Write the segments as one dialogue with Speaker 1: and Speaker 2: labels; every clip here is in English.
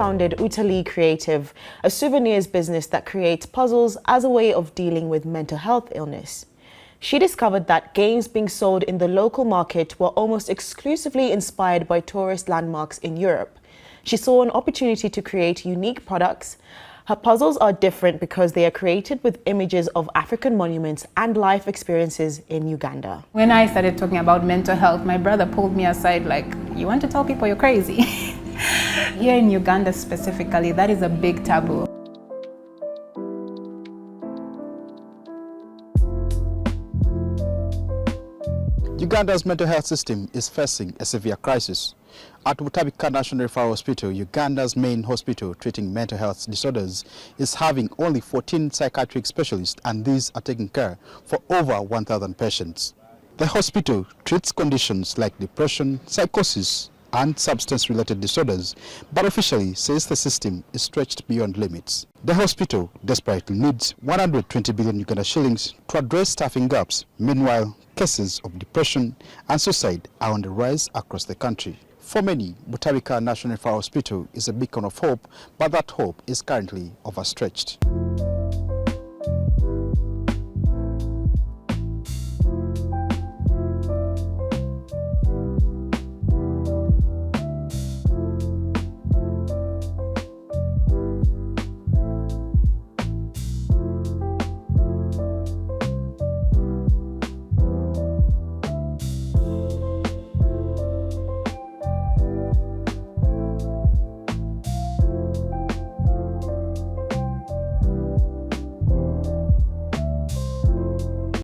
Speaker 1: co-founded Utali Creative, a souvenirs business that creates puzzles as a way of dealing with mental health illness. She discovered that games being sold in the local market were almost exclusively inspired by tourist landmarks in Europe. She saw an opportunity to create unique products. Her puzzles are different because they are created with images of African monuments and life experiences in Uganda.
Speaker 2: When I started talking about mental health, my brother pulled me aside like, you want to tell people you're crazy? Here in Uganda specifically, that is a big taboo.
Speaker 3: Uganda's mental health system is facing a severe crisis. At Butabika National Referral Hospital, Uganda's main hospital treating mental health disorders, is having only 14 psychiatric specialists, and these are taking care for over 1,000 patients. The hospital treats conditions like depression, psychosis, and substance-related disorders, but officially says the system is stretched beyond limits. The hospital desperately needs 120 billion Uganda shillings to address staffing gaps. Meanwhile, cases of depression and suicide are on the rise across the country. For many, Butabika National Referral Hospital is a beacon of hope, but that hope is currently overstretched.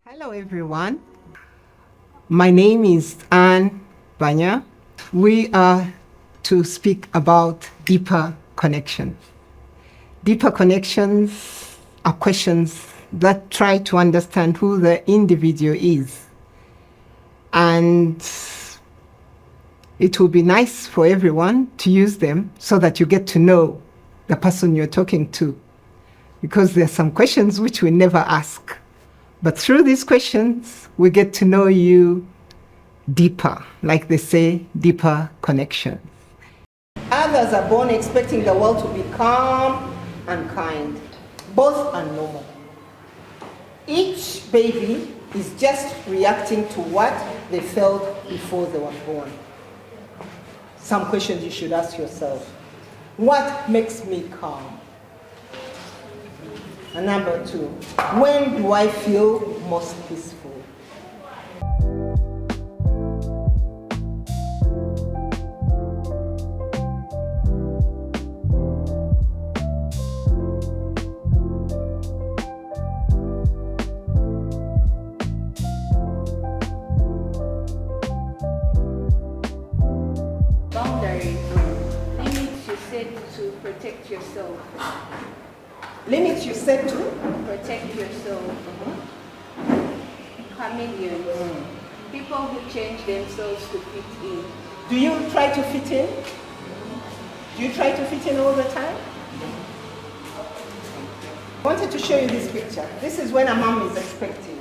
Speaker 4: Hello everyone, my name is Anne Banya. We are to speak about deeper connections. Deeper connections are questions that try to understand who the individual is. And it will be nice for everyone to use them so that you get to know the person you're talking to. Because there are some questions which we never ask. But through these questions, we get to know you deeper, like they say, deeper connections. Others are born expecting the world to be calm and kind. Both are normal. Each baby is just reacting to what they felt before they were born. Some questions you should ask yourself. What makes me calm? And number two, when do I feel most peaceful?
Speaker 5: Boundaries, limits you set to protect yourself.
Speaker 4: Limits you set to
Speaker 5: Protect yourself. Chameleons. People who change themselves to fit in.
Speaker 4: Do you try to fit in? Do you try to fit in all the time? I wanted to show you this picture. This is when a mom is expecting.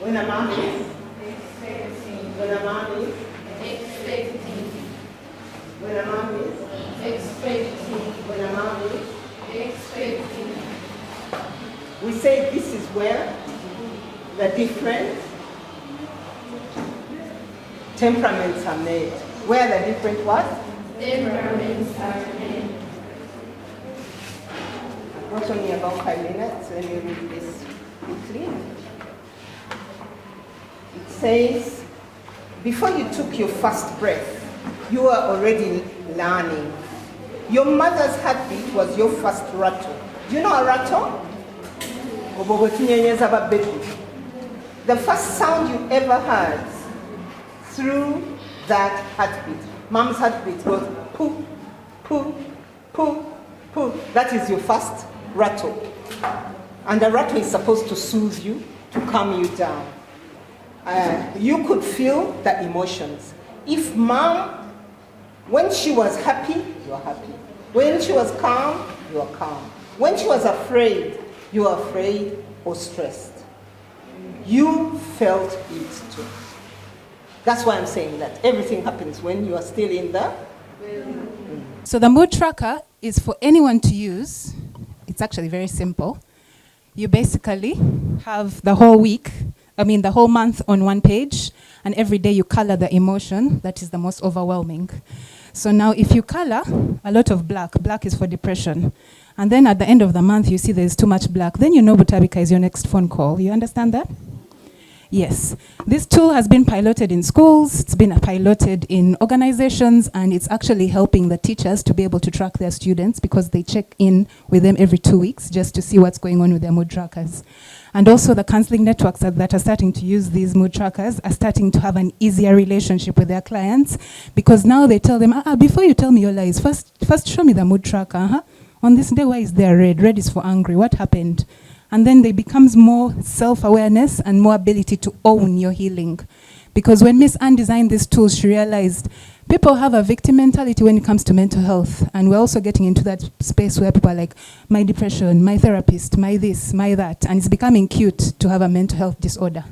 Speaker 4: When a mom is expecting. When a mom is
Speaker 5: Expecting.
Speaker 4: When a mom is
Speaker 5: Expecting.
Speaker 4: When a mom is
Speaker 5: Expecting.
Speaker 4: we say this is where the different temperaments are made. Where the different what?
Speaker 5: Temperaments are made.
Speaker 4: I've got only about 5 minutes. Let me read this quickly. It says, before you took your first breath, you were already learning. Your mother's heartbeat was your first rattle. Do you know a rattle? The first sound you ever heard through that heartbeat. Mom's heartbeat goes poo, poo, poo, poo. That is your first rattle. And the rattle is supposed to soothe you, to calm you down. You could feel the emotions. If mom, when she was happy, you are happy. When she was calm, you are calm. When she was afraid, you are afraid or stressed. You felt it too. That's why I'm saying that everything happens when you are still in the
Speaker 2: So the mood tracker is for anyone to use. It's actually very simple. You basically have the whole month on one page, and every day you color the emotion that is the most overwhelming. So now if you color a lot of black is for depression, and then at the end of the month you see there's too much black, then you know Butabika is your next phone call. You understand that? Yes. This tool has been piloted in schools, it's been piloted in organizations, and it's actually helping the teachers to be able to track their students because they check in with them every 2 weeks just to see what's going on with their mood trackers. And also the counseling networks that are starting to use these mood trackers are starting to have an easier relationship with their clients because now they tell them, before you tell me your lies, first show me the mood tracker. On this day, why is there red? Red is for angry. What happened? And then there becomes more self-awareness and more ability to own your healing. Because when Miss Anne designed this tool, she realized people have a victim mentality when it comes to mental health. And we're also getting into that space where people are like, my depression, my therapist, my this, my that. And it's becoming cute to have a mental health disorder.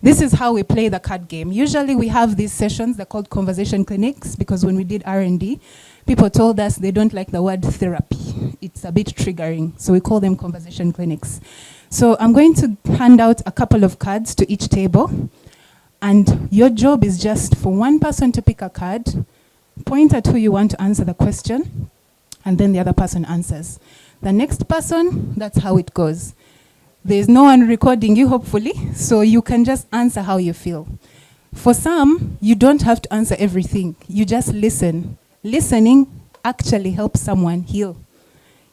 Speaker 2: This is how we play the card game. Usually we have these sessions, they're called conversation clinics, because when we did R&D, people told us they don't like the word therapy. It's a bit triggering, so we call them conversation clinics. So I'm going to hand out a couple of cards to each table, and your job is just for one person to pick a card, point at who you want to answer the question, and then the other person answers. The next person, that's how it goes. There's no one recording you, hopefully, so you can just answer how you feel. For some, you don't have to answer everything. You just listen. Listening actually helps someone heal.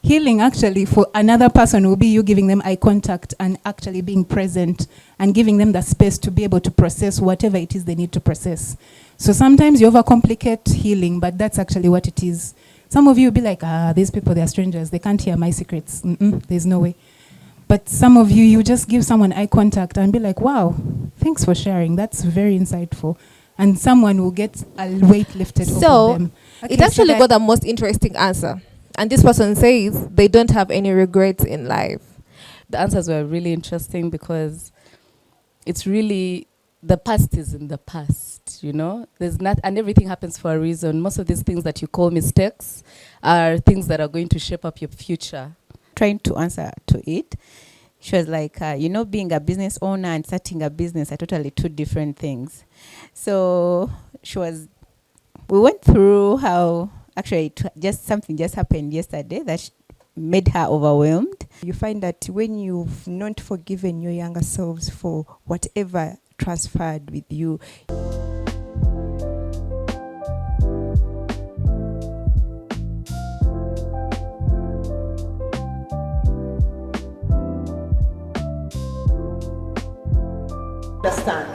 Speaker 2: Healing actually for another person will be you giving them eye contact and actually being present and giving them the space to be able to process whatever it is they need to process. So sometimes you overcomplicate healing, but that's actually what it is. Some of you will be like, these people, they're strangers. They can't hear my secrets. There's no way. But some of you, you just give someone eye contact and be like, wow, thanks for sharing. That's very insightful. And someone will get a weight lifted off of them.
Speaker 6: Okay, it actually got the most interesting answer. And this person says they don't have any regrets in life.
Speaker 7: The answers were really interesting because it's really, the past is in the past, you know? There's not, and everything happens for a reason. Most of these things that you call mistakes are things that are going to shape up your future.
Speaker 8: Trying to answer to it, she was like, being a business owner and starting a business are totally two different things. So we went through how actually something just happened yesterday that made her overwhelmed. You find that when you've not forgiven your younger selves for whatever transpired with you,
Speaker 4: understand.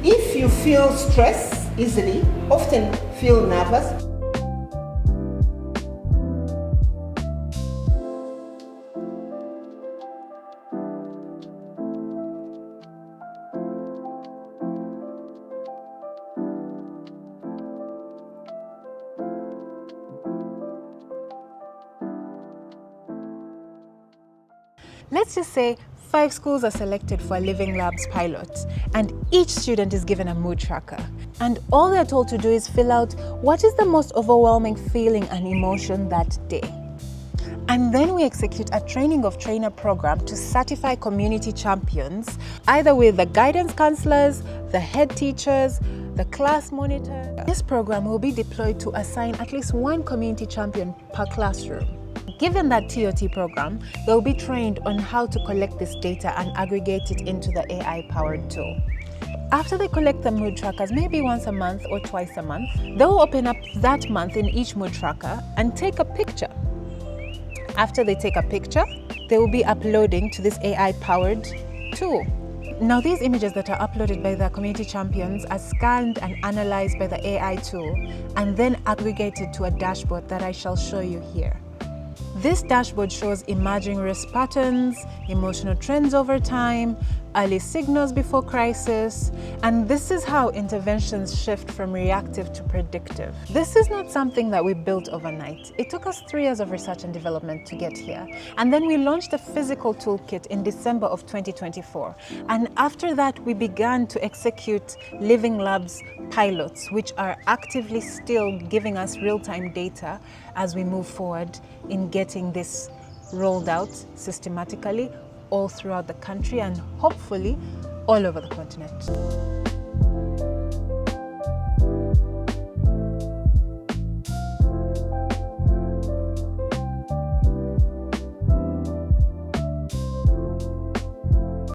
Speaker 4: If you feel stress easily, often feel nervous,
Speaker 2: Let's just say 5 schools are selected for a Living Labs pilot, and each student is given a mood tracker. And all they're told to do is fill out what is the most overwhelming feeling and emotion that day. And then we execute a training of trainer program to certify community champions, either with the guidance counselors, the head teachers, the class monitor. This program will be deployed to assign at least one community champion per classroom. Given that TOT program, they'll be trained on how to collect this data and aggregate it into the AI-powered tool. After they collect the mood trackers, maybe once a month or twice a month, they'll open up that month in each mood tracker and take a picture. After they take a picture, they will be uploading to this AI-powered tool. Now, these images that are uploaded by the community champions are scanned and analyzed by the AI tool and then aggregated to a dashboard that I shall show you here. This dashboard shows emerging risk patterns, emotional trends over time,
Speaker 9: early signals before crisis, and this is how interventions shift from reactive to predictive. This is not something that we built overnight. It took us 3 years of research and development to get here. And then we launched a physical toolkit in December of 2024. And after that, we began to execute Living Labs pilots, which are actively still giving us real-time data as we move forward in getting this rolled out systematically all throughout the country and hopefully all over the continent.